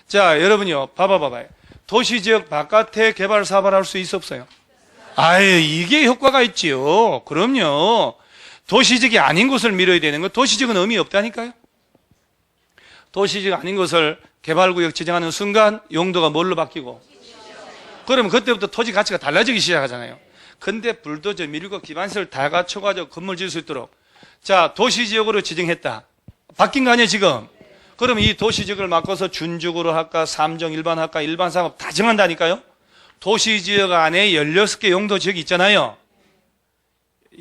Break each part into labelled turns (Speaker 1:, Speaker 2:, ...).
Speaker 1: 자, 여러분요, 봐봐요. 도시지역 바깥에 개발 사업을 할 수 있어 없어요? 아유, 이게 효과가 있지요. 그럼요. 도시지역이 아닌 곳을 밀어야 되는 거. 도시지역은 의미 없다니까요. 도시지역 아닌 곳을 개발구역 지정하는 순간 용도가 뭘로 바뀌고, 그러면 그때부터 토지 가치가 달라지기 시작하잖아요. 근데 불도저 밀고 기반시설 다 갖춰가지고 건물 지을 수 있도록, 자, 도시지역으로 지정했다. 바뀐 거 아니에요, 지금? 그러면 이 도시지역을 바꿔서 준적으로 할까, 삼정 일반 할까, 일반 상업 다 정한다니까요? 도시지역 안에 16개 용도 지역이 있잖아요.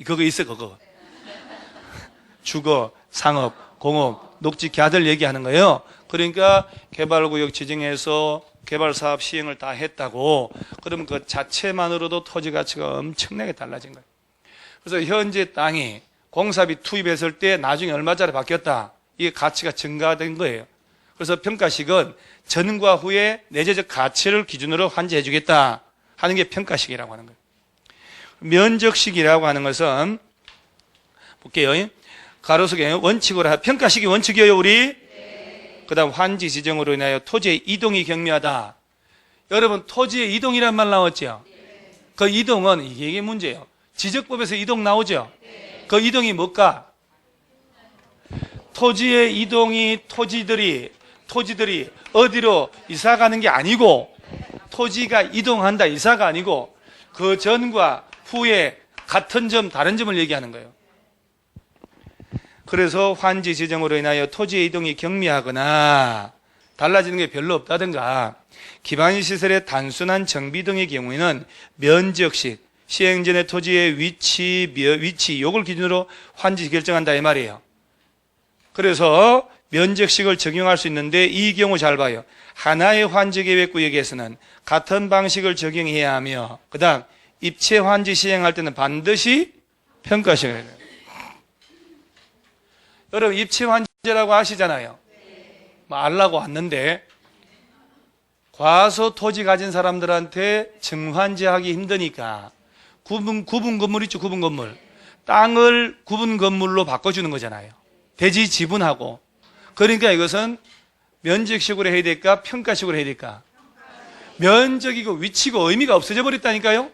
Speaker 1: 그거 있어, 그거. 주거, 상업, 공업, 녹지, 갸들 얘기하는 거예요. 그러니까 개발구역 지정해서 개발사업 시행을 다 했다고, 그러면 그 자체만으로도 토지 가치가 엄청나게 달라진 거예요. 그래서 현재 땅이 공사비 투입했을 때 나중에 얼마짜리 바뀌었다, 이게 가치가 증가된 거예요. 그래서 평가식은 전과 후의 내재적 가치를 기준으로 환지해 주겠다 하는 게 평가식이라고 하는 거예요. 면적식이라고 하는 것은 볼게요. 가로수에 원칙으로, 평가식이 원칙이에요, 우리? 그 다음 환지 지정으로 인하여 토지의 이동이 경미하다. 여러분, 토지의 이동이란 말 나왔죠? 그 이동은 이게 문제예요. 지적법에서 이동 나오죠? 그 이동이 뭘까? 토지의 이동이 토지들이 어디로 이사 가는 게 아니고, 토지가 이동한다, 이사가 아니고, 그 전과 후에 같은 점, 다른 점을 얘기하는 거예요. 그래서 환지 지정으로 인하여 토지의 이동이 경미하거나 달라지는 게 별로 없다든가, 기반시설의 단순한 정비 등의 경우에는 면적식, 시행 전의 토지의 위치, 요걸 기준으로 환지 결정한다 이 말이에요. 그래서 면적식을 적용할 수 있는데, 이 경우 잘 봐요. 하나의 환지계획구역에서는 같은 방식을 적용해야 하며, 그 다음 입체 환지 시행할 때는 반드시 평가식을 해야 돼요. 여러분, 입체 환지라고 아시잖아요. 뭐 알라고 왔는데, 과소 토지 가진 사람들한테 정환지하기 힘드니까 구분 건물 있죠, 구분 건물. 땅을 구분 건물로 바꿔주는 거잖아요. 대지 지분하고. 그러니까 이것은 면적식으로 해야 될까, 평가식으로 해야 될까? 면적이고 위치고 의미가 없어져 버렸다니까요.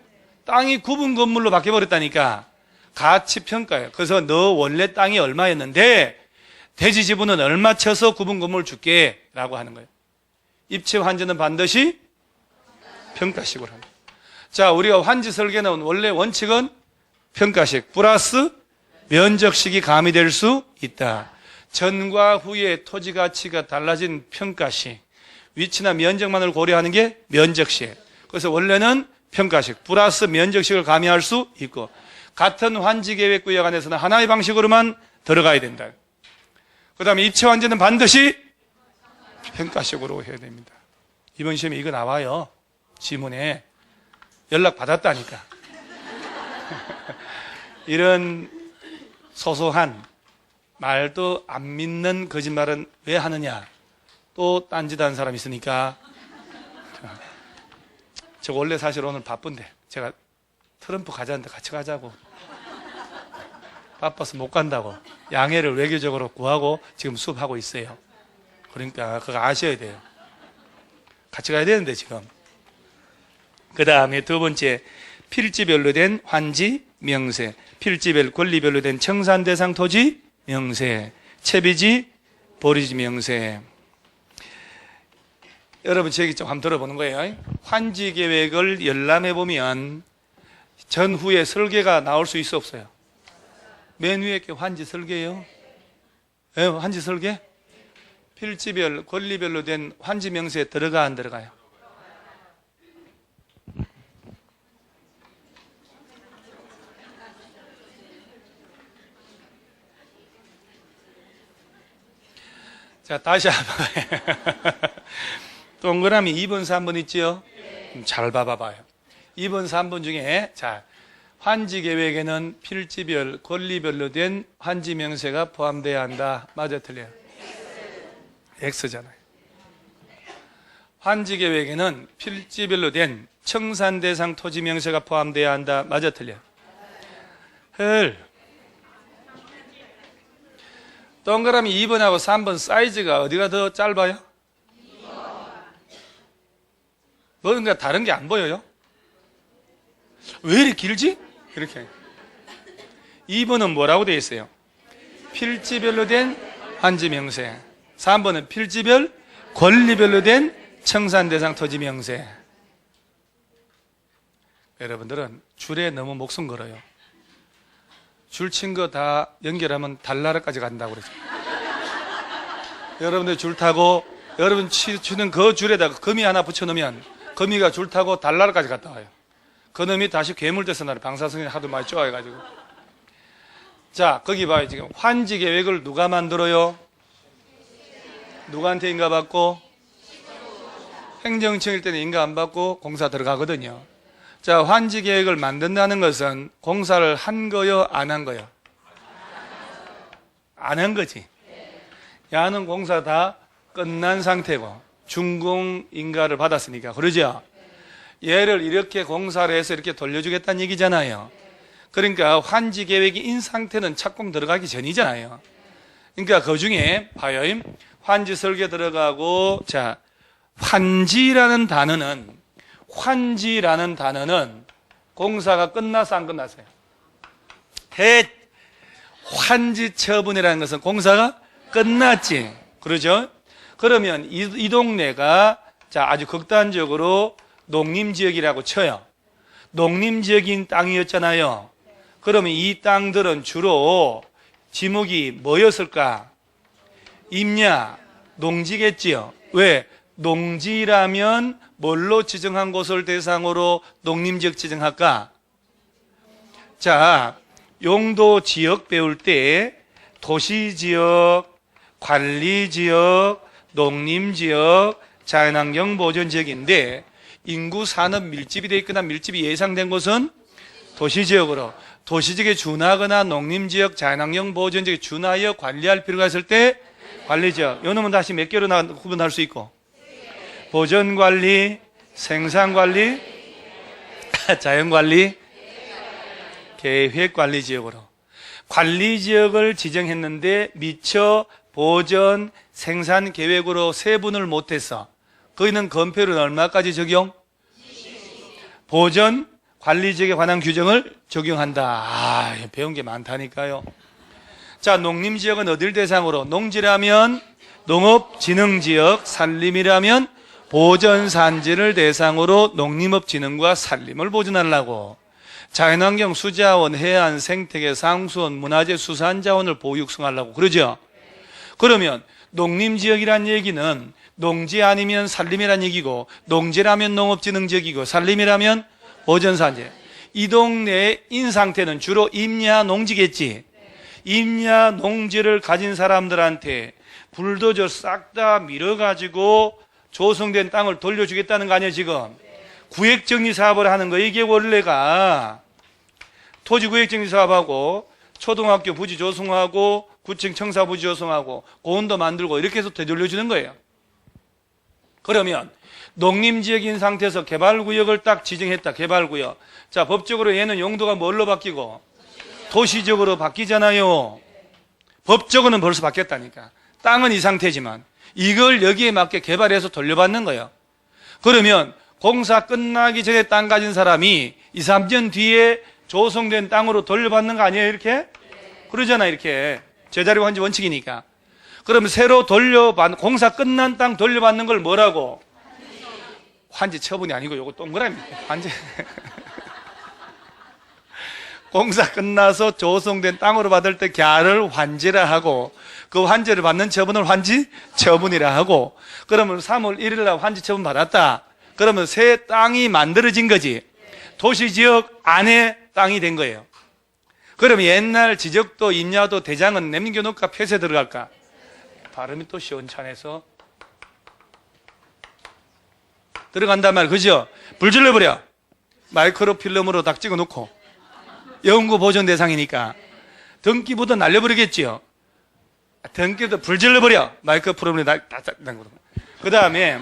Speaker 1: 땅이 구분 건물로 바뀌어 버렸다니까. 가치 평가예요. 그래서 너 원래 땅이 얼마였는데 대지 지분은 얼마 쳐서 구분 건물 줄게 라고 하는 거예요. 입체 환지는 반드시 평가식으로 합니다. 자, 우리가 환지 설계는 원래 원칙은 평가식 플러스 면적식이 가미될 수 있다. 전과 후의 토지 가치가 달라진 평가식, 위치나 면적만을 고려하는 게 면적식. 그래서 원래는 평가식 플러스 면적식을 가미할 수 있고, 같은 환지계획구역 안에서는 하나의 방식으로만 들어가야 된다. 그 다음에 입체 환지는 반드시 평가식으로 해야 됩니다. 이번 시험에 이거 나와요. 지문에 연락 받았다니까. 이런 소소한 말도 안 믿는 거짓말은 왜 하느냐? 또 딴짓하는 사람 있으니까. 저 원래 사실 오늘 바쁜데 제가 트럼프 가자는데 같이 가자고, 바빠서 못 간다고 양해를 외교적으로 구하고 지금 수업하고 있어요. 그러니까 그거 아셔야 돼요. 같이 가야 되는데 지금. 그 다음에 두 번째, 필지별로 된 환지 명세, 필지별 권리별로 된 청산 대상 토지 명세, 채비지 보리지 명세. 여러분 제 얘기 좀 한번 들어보는 거예요. 환지 계획을 열람해 보면 전후에 설계가 나올 수 있어 없어요? 맨 위에 게 환지 설계예요. 네, 환지 설계. 필지별 권리별로 된 환지 명세에 들어가 안 들어가요? 자, 다시 한번. 동그라미 2번, 3번 있지요? 잘 봐봐요. 2번, 3번 중에, 자, 환지 계획에는 필지별, 권리별로 된 환지 명세가 포함되어야 한다. 맞아, 틀려요? X잖아요. 환지 계획에는 필지별로 된 청산 대상 토지 명세가 포함되어야 한다. 맞아, 틀려요? 헐. 동그라미 2번하고 3번 사이즈가 어디가 더 짧아요? 뭔가 다른 게 안 보여요? 왜 이렇게 길지? 이렇게. 2번은 뭐라고 되어 있어요? 필지별로 된 환지 명세. 3번은 필지별, 권리별로 된 청산 대상 토지 명세. 여러분들은 줄에 너무 목숨 걸어요. 줄 친 거 다 연결하면 달나라까지 간다고 그러죠. 여러분들 줄 타고 여러분 치는 그 줄에다가 거미 하나 붙여놓으면 거미가 줄 타고 달나라까지 갔다 와요. 그놈이 다시 괴물 돼서 나를 방사선이 하도 많이 쪼아가지고. 자, 거기 봐요. 지금 환지 계획을 누가 만들어요? 누구한테 인가 받고? 행정청일 때는 인가 안 받고 공사 들어가거든요. 자, 환지 계획을 만든다는 것은 공사를 한 거요, 안 한 거요? 안 한 거지. 야는 공사 다 끝난 상태고 준공 인가를 받았으니까. 그러죠? 얘를 이렇게 공사를 해서 이렇게 돌려주겠다는 얘기잖아요. 그러니까 환지 계획이 인 상태는 착공 들어가기 전이잖아요. 그러니까 그 중에 봐요. 환지 설계 들어가고, 자, 환지라는 단어는 공사가 끝나서 안 끝났어요? 환지 처분이라는 것은 공사가 끝났지. 그러죠? 그러면 이 동네가, 자, 아주 극단적으로 농림지역이라고 쳐요. 농림지역인 땅이었잖아요. 그러면 이 땅들은 주로 지목이 뭐였을까? 임야, 농지겠지요. 왜? 농지라면 뭘로 지정한 곳을 대상으로 농림지역 지정할까? 자, 용도 지역 배울 때 도시지역, 관리지역, 농림지역, 자연환경 보존지역인데 인구 산업 밀집이 되어 있거나 밀집이 예상된 곳은 도시지역으로, 도시지역에 준하거나 농림지역, 자연환경 보존지역에 준하여 관리할 필요가 있을 때 관리지역. 요 놈은 다시 몇 개로 구분할 수 있고, 보존관리, 생산관리, 자연관리, 계획관리지역으로. 관리지역을 지정했는데 미처 보존, 생산계획으로 세분을 못해서 거기는 건폐율은 얼마까지 적용? 보존, 관리지역에 관한 규정을 적용한다. 배운 게 많다니까요. 자, 농림지역은 어딜 대상으로? 농지라면 농업진흥지역, 산림이라면 보전산지를 대상으로 농림업진흥과 산림을 보존하려고. 자연환경, 수자원, 해안, 생태계, 상수원, 문화재, 수산자원을 보호 육성하려고. 그러죠? 그러면 농림지역이란 얘기는 농지 아니면 산림이란 얘기고, 농지라면 농업진흥지역이고, 산림이라면 보전산지. 이 동네의 인상태는 주로 임야 농지겠지. 임야 농지를 가진 사람들한테 불도저 싹 다 밀어가지고 조성된 땅을 돌려주겠다는 거 아니에요, 지금? 구획정리 사업을 하는 거. 이게 원래가 토지구획정리 사업하고 초등학교 부지 조성하고 구청 청사 부지 조성하고 고온도 만들고 이렇게 해서 되돌려주는 거예요. 그러면 농림지역인 상태에서 개발구역을 딱 지정했다. 개발구역. 자, 법적으로 얘는 용도가 뭘로 바뀌고? 도시적으로 바뀌잖아요. 법적으로는 벌써 바뀌었다니까. 땅은 이 상태지만 이걸 여기에 맞게 개발해서 돌려받는 거예요. 그러면 공사 끝나기 전에 땅 가진 사람이 2, 3년 뒤에 조성된 땅으로 돌려받는 거 아니에요, 이렇게? 그러잖아, 이렇게. 제자리 환지 원칙이니까. 그러면 새로 공사 끝난 땅 돌려받는 걸 뭐라고? 환지 처분이 아니고 요거 동그라미입니다. 환지. 공사 끝나서 조성된 땅으로 받을 때 걔를 환지라 하고, 그 환지를 받는 처분을 환지 처분이라 하고, 그러면 3월 1일 날 환지 처분 받았다. 그러면 새 땅이 만들어진 거지. 도시지역 안에 땅이 된 거예요. 그러면 옛날 지적도, 임야도, 대장은 남겨놓을까, 폐쇄 들어갈까? 발음이 또 시원찮아서 들어간단 말이에요. 그죠? 불 질러버려. 마이크로 필름으로 딱 찍어놓고. 연구 보존 대상이니까. 등기부터 날려버리겠지요. 등기부터 불 질러버려. 마이크로 필름으로 그 다음에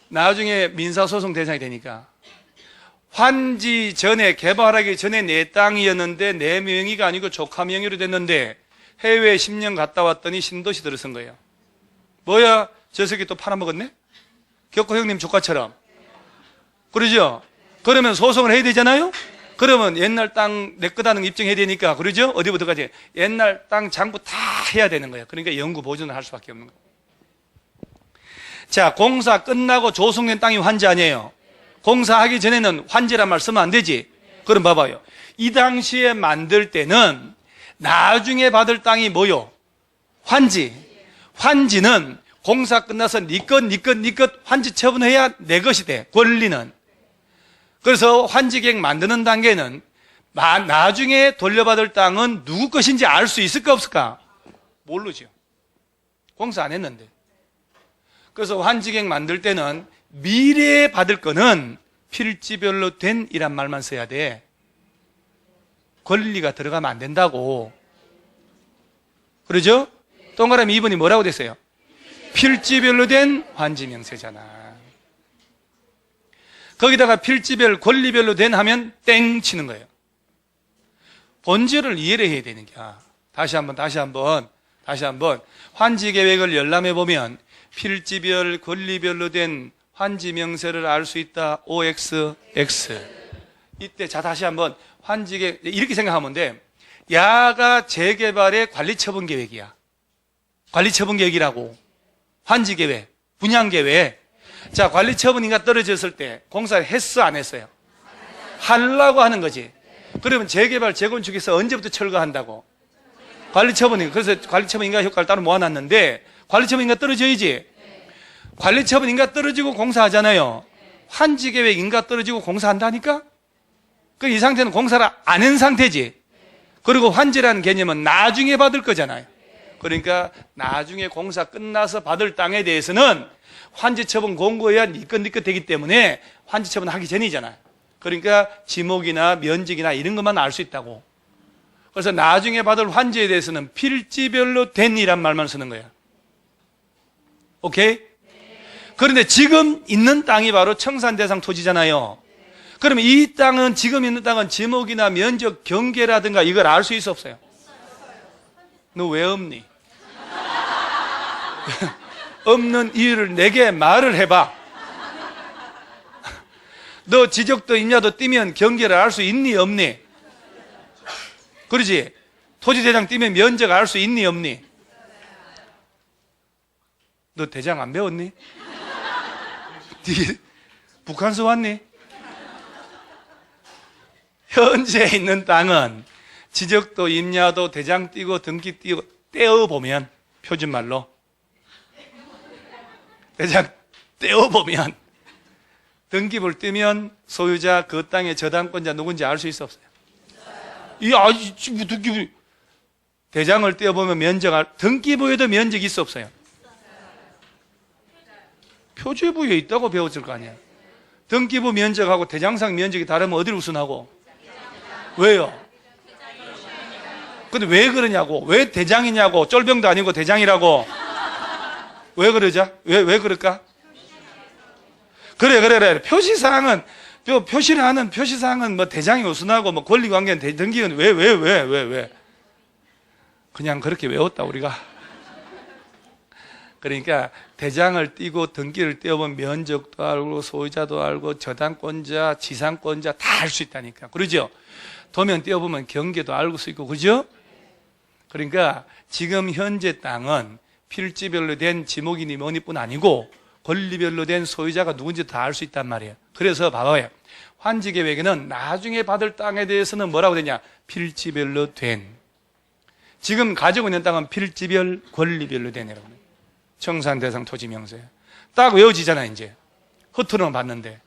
Speaker 1: 나중에 민사소송 대상이 되니까. 환지 전에, 개발하기 전에 내 땅이었는데 내 명의가 아니고 조카 명의로 됐는데 해외에 10년 갔다 왔더니 신도시 들어선 거예요. 뭐야? 저 새끼 또 팔아먹었네? 격고 형님 조카처럼. 그러죠? 그러면 소송을 해야 되잖아요? 그러면 옛날 땅 내 거다는 거 입증해야 되니까, 그러죠? 어디부터까지? 옛날 땅 장부 다 해야 되는 거예요. 그러니까 영구 보존을 할 수밖에 없는 거예요. 자, 공사 끝나고 조성된 땅이 환지 아니에요? 공사하기 전에는 환지란 말 쓰면 안 되지? 그럼 봐봐요. 이 당시에 만들 때는 나중에 받을 땅이 뭐요? 환지. 환지는 공사 끝나서 네 것 환지 처분해야 내 것이 돼. 권리는. 그래서 환지계획 만드는 단계는 나중에 돌려받을 땅은 누구 것인지 알 수 있을까 없을까? 모르죠. 공사 안 했는데. 그래서 환지계획 만들 때는 미래에 받을 거는 필지별로 된 이란 말만 써야 돼. 권리가 들어가면 안 된다고. 그러죠? 동그라미 2번이 뭐라고 됐어요? 필지별로 된 환지명세잖아. 거기다가 필지별, 권리별로 된 하면 땡 치는 거예요. 본질을 이해를 해야 되는 거야. 다시 한번. 환지계획을 열람해 보면 필지별, 권리별로 된 환지명세를 알 수 있다. OX, X. 이때 자 다시 한번 환지계획 이렇게 생각하면 돼. 야가 재개발의 관리처분계획이야. 관리처분계획이라고. 환지계획, 분양계획. 자, 관리처분인가 떨어졌을 때 공사를 했어 안 했어요? 하려고 하는 거지. 그러면 재개발, 재건축에서 언제부터 철거한다고? 관리처분인가. 그래서 관리처분인가 효과를 따로 모아놨는데 관리처분인가 떨어져야지. 관리처분인가 떨어지고 공사하잖아요. 환지계획인가 떨어지고 공사한다니까? 그 이 상태는 공사를 안 한 상태지. 그리고 환지라는 개념은 나중에 받을 거잖아요. 그러니까 나중에 공사 끝나서 받을 땅에 대해서는 환지처분 공고해야 네 것 되기 때문에 환지처분 하기 전이잖아요. 그러니까 지목이나 면적이나 이런 것만 알 수 있다고. 그래서 나중에 받을 환지에 대해서는 필지별로 된 이란 말만 쓰는 거야. 오케이? 그런데 지금 있는 땅이 바로 청산대상 토지잖아요. 그러면 이 땅은, 지금 있는 땅은 지목이나 면적 경계라든가 이걸 알 수 있어 없어요? 너 왜 없니? 없는 이유를 내게 말을 해봐. 너 지적도 임야도 띄면 경계를 알 수 있니 없니? 그러지? 토지대장 띄면 면적 알 수 있니 없니? 너 대장 안 배웠니? 북한서 왔니? 현재 있는 땅은 지적도 임야도 대장 띄고 등기 띄고 떼어보면, 표준말로 대장 떼어보면, 등기부를 떼면 소유자, 그 땅의 저당권자 누군지 알 수 있어 없어요? 등기부, 대장을 떼어보면 면적, 등기부에도 면적이 있어 없어요? 표제부에 있다고 배웠을 거 아니야. 등기부 면적하고 대장상 면적이 다르면 어디를 우선하고? 왜요? 근데 왜 그러냐고. 왜 대장이냐고. 쫄병도 아니고 대장이라고. 왜 그러자? 왜 그럴까? 그래. 표시사항은, 표시를 하는 표시사항은 뭐 대장이 우선하고 뭐 권리관계는 등기는 왜? 그냥 그렇게 외웠다, 우리가. 그러니까 대장을 띄고 등기를 떼어보면 면적도 알고 소유자도 알고 저당권자, 지상권자 다 알 수 있다니까. 그러죠? 도면 떼어보면 경계도 알고 수 있고, 그죠? 그러니까 지금 현재 땅은 필지별로 된 지목이니 뭐니뿐 아니고 권리별로 된 소유자가 누군지 다 알 수 있단 말이에요. 그래서 봐봐요. 환지계획에는 나중에 받을 땅에 대해서는 뭐라고 되냐? 필지별로 된. 지금 가지고 있는 땅은 필지별, 권리별로 된이라고 합니다. 청산대상 토지명세. 딱 외워지잖아, 이제. 허투루만 봤는데.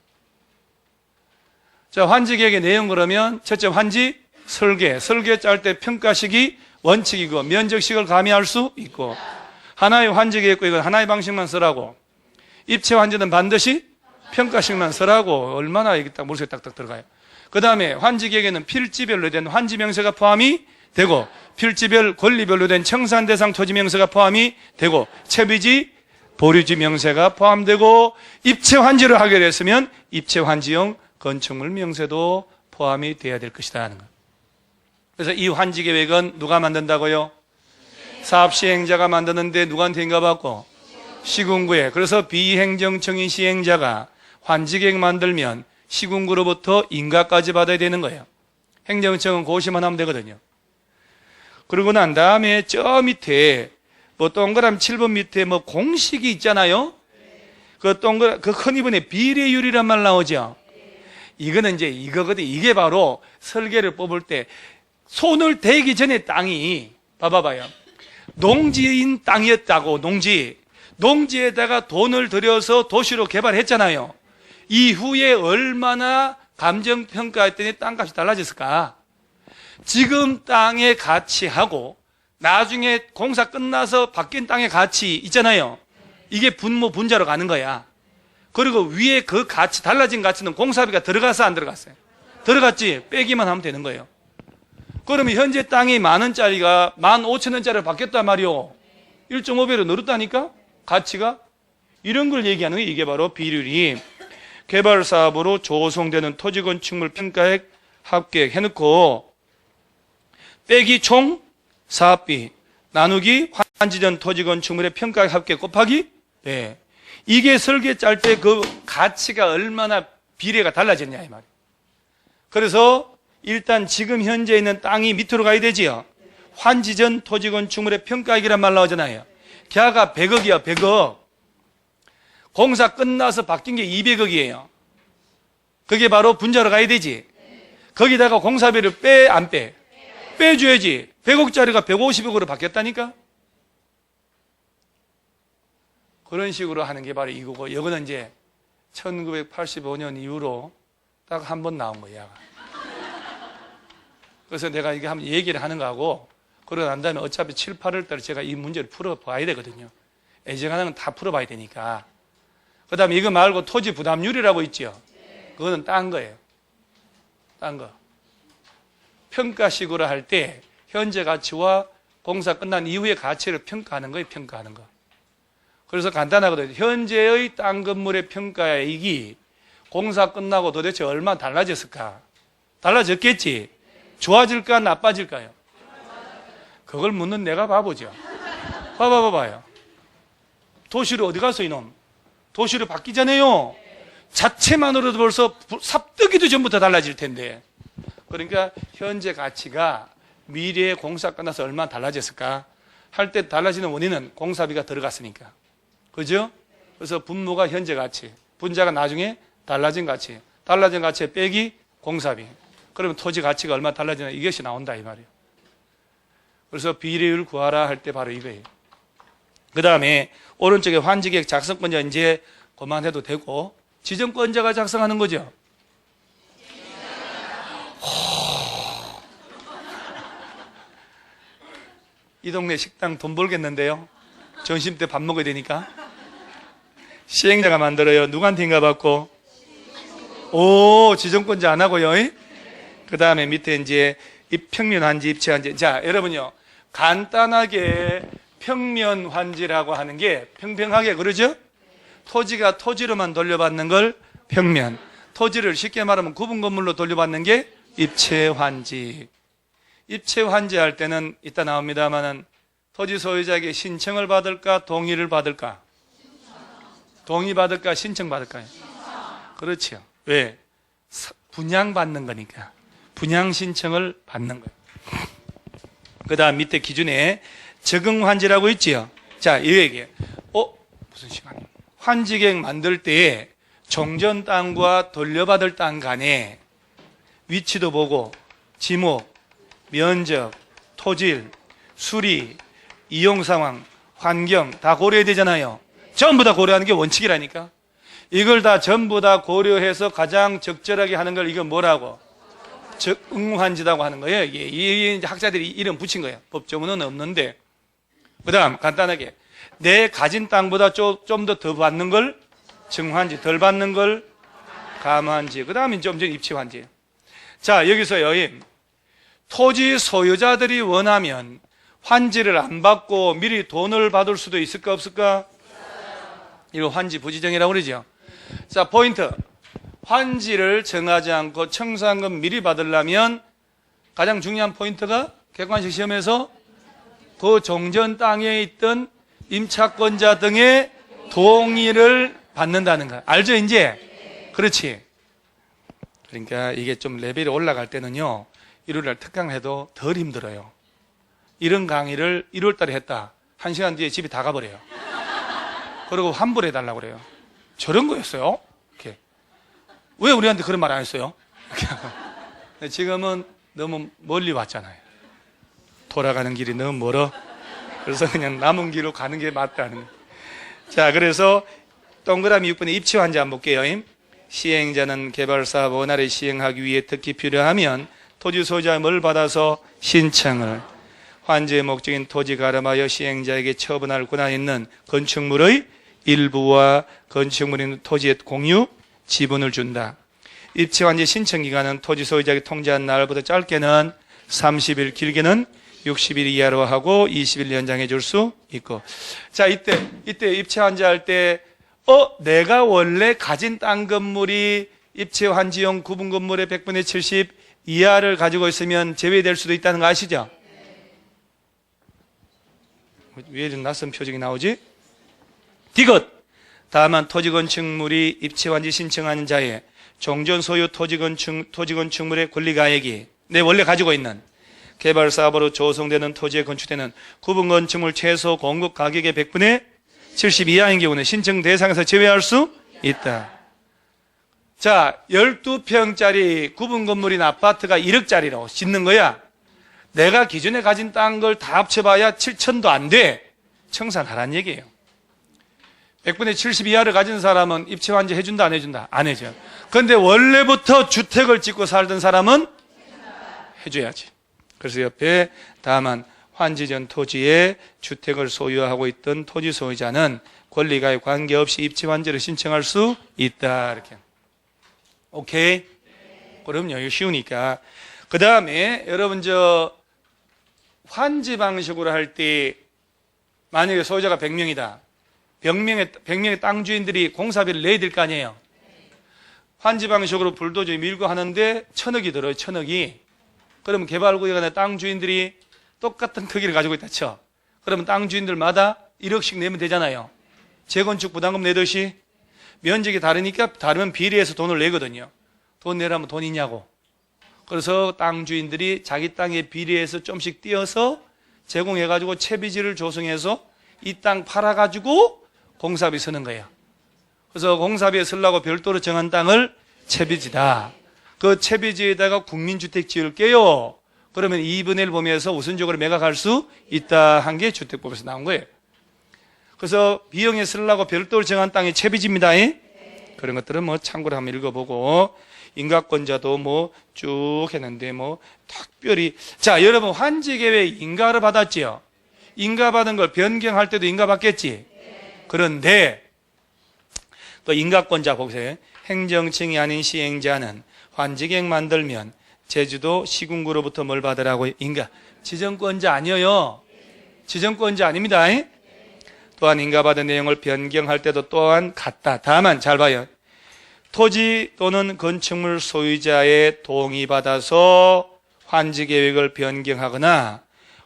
Speaker 1: 자, 환지계획의 내용 그러면, 첫째, 환지, 설계 짤 때 평가식이 원칙이고, 면적식을 가미할 수 있고, 하나의 환지계획과 이건 하나의 방식만 쓰라고, 입체 환지는 반드시 평가식만 쓰라고, 얼마나 이게 딱 머릿속에 딱딱 들어가요. 그 다음에 환지계획에는 필지별로 된 환지명세가 포함이 되고, 필지별, 권리별로 된 청산대상 토지명세가 포함이 되고, 채비지, 보류지 명세가 포함되고, 입체환지를 하게 됐으면 입체환지용 건축물 명세도 포함이 돼야 될 것이다 하는 거예요. 그래서 이 환지계획은 누가 만든다고요? 사업시행자가 만드는데 누구한테 인가받고? 시군구에. 그래서 비행정청인 시행자가 환지계획 만들면 시군구로부터 인가까지 받아야 되는 거예요. 행정청은 고시만 하면 되거든요. 그러고 난 다음에 저 밑에 뭐 동그라미 7번 밑에 뭐 공식이 있잖아요. 그 큰 이번에 비례율이란 말 나오죠. 이거는 이제 이거거든. 이게 바로 설계를 뽑을 때 손을 대기 전에 땅이 봐봐요. 농지인 땅이었다고. 농지에다가 돈을 들여서 도시로 개발했잖아요. 이후에 얼마나 감정평가했더니 땅값이 달라졌을까? 지금 땅의 가치하고 나중에 공사 끝나서 바뀐 땅의 가치 있잖아요. 이게 분자로 가는 거야. 그리고 위에 그 가치, 달라진 가치는 공사비가 들어가서 안 들어갔어요? 들어갔지. 빼기만 하면 되는 거예요. 그러면 현재 땅이 10,000원짜리가 15,000원짜리로 바뀌었단 말이요. 1.5배로 늘었다니까? 가치가? 이런 걸 얘기하는 거예요. 이게 바로 비율이. 개발사업으로 조성되는 토지건축물 평가액 합계획 해놓고 빼기 총 사업비 나누기 환지전 토지건축물의 평가액 합계획 곱하기 네. 이게 설계 짤 때 그 가치가 얼마나 비례가 달라졌냐 이 말이에요. 그래서 일단 지금 현재 있는 땅이 밑으로 가야 되지요. 환지전 토지건축물의 평가액이란 말 나오잖아요. 걔가 100억이야 100억. 공사 끝나서 바뀐 게 200억이에요. 그게 바로 분자로 가야 되지. 거기다가 공사비를 빼 안 빼? 빼줘야지. 100억짜리가 150억으로 바뀌었다니까. 그런 식으로 하는 게 바로 이거고, 이거는 이제 1985년 이후로 딱 한 번 나온 거야. 그래서 내가 이게 한번 얘기를 하는 거하고, 그러고 난 다음에 어차피 7, 8월 달에 제가 이 문제를 풀어봐야 되거든요. 애정하는 건 다 풀어봐야 되니까. 그 다음에 이거 말고 토지 부담률이라고 있죠. 그거는 딴 거예요. 딴 거. 평가식으로 할 때 현재 가치와 공사 끝난 이후의 가치를 평가하는 거예요. 평가하는 거. 그래서 간단하거든요. 현재의 땅 건물의 평가액이 공사 끝나고 도대체 얼마 달라졌을까? 달라졌겠지? 좋아질까? 나빠질까요? 그걸 묻는 내가 바보죠. 봐봐요. 도시로 어디 갔어 이놈? 도시로 바뀌잖아요. 자체만으로도 벌써 삽뜨기도 전부 다 달라질 텐데. 그러니까 현재 가치가 미래에 공사 끝나서 얼마나 달라졌을까? 할 때 달라지는 원인은 공사비가 들어갔으니까. 그죠? 그래서 분모가 현재 가치, 분자가 나중에 달라진 가치, 달라진 가치에 빼기 공사비. 그러면 토지 가치가 얼마나 달라지나 이것이 나온다 이 말이에요. 그래서 비례율 구하라 할 때 바로 이거예요. 그 다음에 오른쪽에 환지계획 작성권자 이제 그만해도 되고 지정권자가 작성하는 거죠. 이 동네 식당 돈 벌겠는데요. 점심 때 밥 먹어야 되니까. 시행자가 만들어요. 누구한테 인가 받고? 오, 지정권자 안 하고요. 그 다음에 밑에 이제 평면 환지, 입체 환지. 자, 여러분요. 간단하게 평면 환지라고 하는 게 평평하게 그러죠? 토지가 토지로만 돌려받는 걸 평면. 토지를 쉽게 말하면 구분 건물로 돌려받는 게 입체 환지. 입체 환지할 때는 이따 나옵니다만은 토지 소유자에게 신청을 받을까 동의를 받을까? 동의 받을까 신청 받을까요? 그렇죠. 왜? 분양받는 거니까. 분양 신청을 받는 거예요. 그 다음 밑에 기준에 적응 환지라고 있지요. 자, 이 얘기예요. 무슨 시간이요? 환지계획 만들 때에 종전 땅과 돌려받을 땅 간에 위치도 보고 지목, 면적, 토질, 수리, 이용 상황, 환경 다 고려해야 되잖아요. 전부 다 고려하는 게 원칙이라니까. 이걸 다 전부 다 고려해서 가장 적절하게 하는 걸 이건 뭐라고? 적응환지라고 하는 거예요. 이게 학자들이 이름 붙인 거예요. 법조문은 없는데. 그 다음 간단하게 내 가진 땅보다 좀 더 받는 걸 정환지, 덜 받는 걸 감환지, 그 다음에 좀 전 입치환지. 자, 여기서요. 토지 소유자들이 원하면 환지를 안 받고 미리 돈을 받을 수도 있을까 없을까? 이거 환지 부지정이라고 그러죠. 자, 포인트. 환지를 정하지 않고 청구한 미리 받으려면 가장 중요한 포인트가 객관식 시험에서 그 종전 땅에 있던 임차권자 등의 동의를 받는다는 거야. 알죠, 이제? 그렇지. 그러니까 이게 좀 레벨이 올라갈 때는요, 일요일날 특강을 해도 덜 힘들어요. 이런 강의를 1월 달에 했다. 1시간 뒤에 집에 다 가버려요. 그리고 환불해달라고 그래요. 저런 거였어요. 이렇게. 왜 우리한테 그런 말 안 했어요? 지금은 너무 멀리 왔잖아요. 돌아가는 길이 너무 멀어. 그래서 그냥 남은 길로 가는 게 맞다는 거예요. 자, 그래서 동그라미 6번에 입체 환자 한번 볼게요. 시행자는 개발사업 원활히 시행하기 위해 특히 필요하면 토지 소유자의 뭘 받아서 신청을, 환지의 목적인 토지 가름하여 시행자에게 처분할 권한 있는 건축물의 일부와 건축물이 있는 토지의 공유 지분을 준다. 입체 환지 신청 기간은 토지 소유자에게 통지한 날보다 짧게는 30일, 길게는 60일 이하로 하고 20일 연장해 줄 수 있고. 자, 이때 입체 환지할 때 내가 원래 가진 땅 건물이 입체 환지용 구분 건물의 100분의 70 이하를 가지고 있으면 제외될 수도 있다는 거 아시죠? 왜 이런 낯선 표정이 나오지? 디귿. 다만 토지 건축물이 입체 환지 신청하는 자의 종전 소유 토지 건축물의 권리 가액이 내 원래 가지고 있는 개발 사업으로 조성되는 토지에 건축되는 구분 건축물 최소 공급 가격의 100분의 70 이하인 경우는 신청 대상에서 제외할 수 있다. 자, 12평짜리 구분 건물인 아파트가 1억짜리로 짓는 거야. 내가 기존에 가진 땅 걸 다 합쳐봐야 7천도 안 돼. 청산하란 얘기예요. 100분의 70 이하를 가진 사람은 입체 환지 해준다, 안 해준다? 안 해줘. 그런데 원래부터 주택을 짓고 살던 사람은 해줘야지. 그래서 옆에 다만 환지 전 토지에 주택을 소유하고 있던 토지 소유자는 권리가에 관계없이 입체 환지를 신청할 수 있다. 이렇게. 오케이? 그럼요. 이거 쉬우니까. 그 다음에 여러분 환지 방식으로 할 때 만약에 소유자가 100명이다. 100명의 땅 주인들이 공사비를 내야 될 거 아니에요. 환지 방식으로 불도저 밀고 하는데 1,000억이 들어요. 1,000억이. 그러면 개발구역에 내 땅 주인들이 똑같은 크기를 가지고 있다 쳐. 그러면 땅 주인들마다 1억씩 내면 되잖아요. 재건축 부담금 내듯이 면적이 다르니까 다르면 비례해서 돈을 내거든요. 돈 내라면 돈 있냐고. 그래서 땅 주인들이 자기 땅에 비례해서 좀씩 띄어서 제공해가지고 채비지를 조성해서 이 땅 팔아가지고 공사비 쓰는 거예요. 그래서 공사비에 쓰려고 별도로 정한 땅을 채비지다. 그 채비지에다가 국민주택 지을게요. 그러면 2분의 1 범위에서 우선적으로 매각할 수 있다 한 게 주택법에서 나온 거예요. 그래서 비용에 쓰려고 별도로 정한 땅이 채비지입니다. 그런 것들은 참고로 한번 읽어보고, 인가권자도 쭉 했는데 특별히. 자, 여러분 환지계획 인가를 받았지요? 인가받은 걸 변경할 때도 인가받겠지? 그런데 또 인가권자 보세요. 행정층이 아닌 시행자는 환지계획 만들면 제주도 시군구로부터 뭘 받으라고 인가. 지정권자 아니에요. 지정권자 아닙니다. 또한 인가받은 내용을 변경할 때도 또한 같다. 다만 잘 봐요. 토지 또는 건축물 소유자의 동의받아서 환지계획을 변경하거나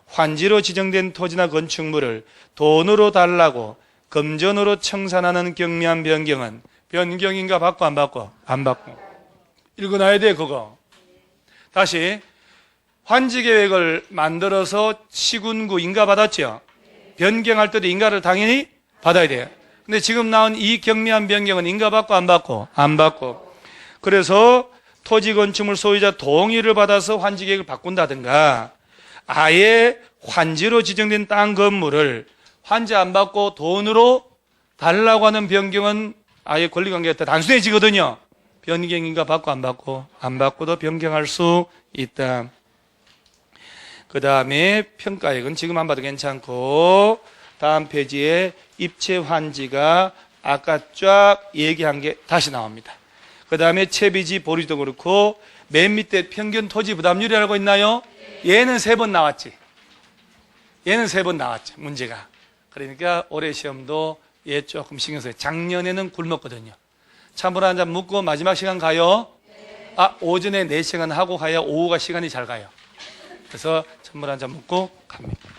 Speaker 1: 환지로 지정된 토지나 건축물을 돈으로 달라고 금전으로 청산하는 경미한 변경은 변경인가 받고 안 받고? 안 받고. 읽어놔야 돼 그거. 다시 환지계획을 만들어서 시군구 인가받았죠? 변경할 때도 인가를 당연히 받아야 돼요. 근데 지금 나온 이 경미한 변경은 인가받고 안 받고? 안 받고. 그래서 토지 건축물 소유자 동의를 받아서 환지계획을 바꾼다든가 아예 환지로 지정된 땅 건물을 환지 안 받고 돈으로 달라고 하는 변경은 아예 권리관계가 단순해지거든요. 변경인가 받고 안 받고? 안 받고도 변경할 수 있다. 그 다음에 평가액은 지금 안 봐도 괜찮고, 다음 페이지에 입체 환지가 아까 쫙 얘기한 게 다시 나옵니다. 그 다음에 채비지 보류도 그렇고, 맨 밑에 평균 토지 부담률이라고 있나요? 얘는 3번 나왔지. 얘는 3번 나왔죠, 문제가. 그러니까 올해 시험도 얘 조금 신경 써요. 작년에는 굶었거든요. 찬물 한 잔 묻고 마지막 시간 가요. 오전에 4시간 하고 가야 오후가 시간이 잘 가요. 그래서 찬물 한 잔 묻고 갑니다.